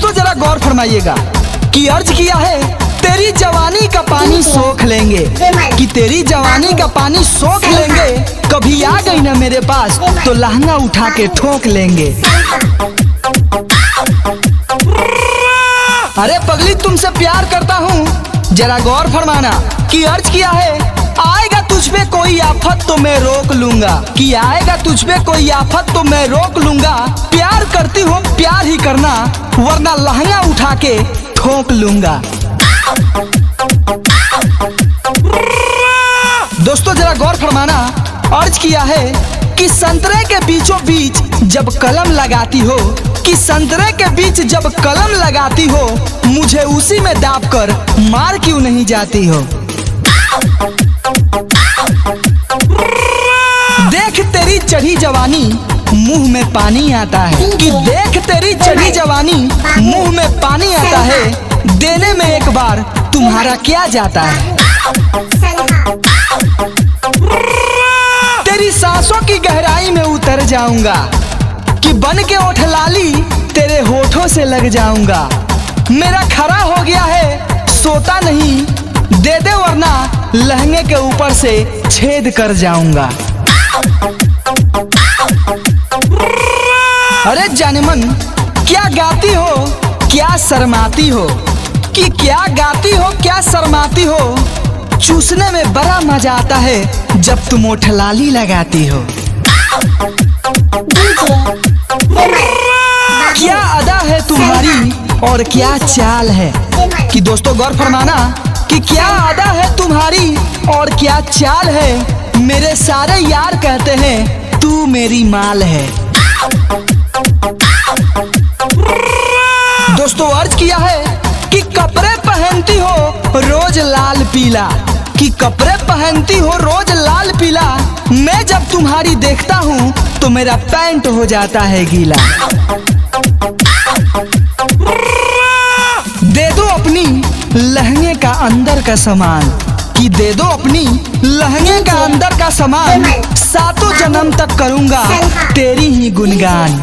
दोस्तों जरा गौर फरमाइएगा कि अर्ज किया है तेरी जवानी का पानी सोख लेंगे, कि तेरी जवानी का पानी सोख लेंगे। कभी आ गई ना मेरे पास तो लहंगा उठा के ठोक लेंगे। अरे पगली तुमसे प्यार करता हूँ, जरा गौर फरमाना कि अर्ज किया है आएगा तुझ पे कोई आफत तो मैं रोक लूंगा, कि आएगा तुझ पे कोई आफत तो मैं रोक लूंगा। प्यार करती हो प्यार ही करना वरना लहंगा उठा के ठोक लूंगा। दोस्तों जरा गौर फरमाना, अर्ज किया है कि संतरे के बीचों बीच जब कलम लगाती हो, कि संतरे के बीच जब कलम लगाती हो, मुझे उसी में दाब कर मार क्यों नहीं जाती हो। देख तेरी चढ़ी जवानी मुंह में पानी आता है, कि देख तेरी चढ़ी जवानी मुंह में पानी आता है। देने में एक बार तुम्हारा क्या जाता है। तेरी सांसों की गहराई में उतर जाऊंगा, कि बन के ओठ लाली तेरे होठों से लग जाऊंगा। मेरा खरा हो गया है सोता नहीं, दे दे वरना लहंगे के ऊपर से छेद कर जाऊंगा। अरे जानमन क्या गाती हो क्या शर्माती हो, कि क्या गाती हो क्या शर्माती हो। चूसने में बड़ा मजा आता है जब तुम ओठ लाली लगाती हो। क्या अदा है तुम्हारी और क्या चाल है, कि दोस्तों गौर फरमाना कि क्या अदा है तुम्हारी और क्या चाल है। मेरे सारे यार कहते हैं तू मेरी माल है। दोस्तों अर्ज किया है कि कपड़े पहनती हो रोज लाल पीला, कि कपड़े पहनती हो रोज लाल पीला। मैं जब तुम्हारी देखता हूँ तो मेरा पैंट हो जाता है गीला। दे दो अपनी लहंगे का अंदर का सामान, कि दे दो अपनी लहंगे का अंदर का सामान। सातों जन्म तक करूँगा तेरी ही गुणगान।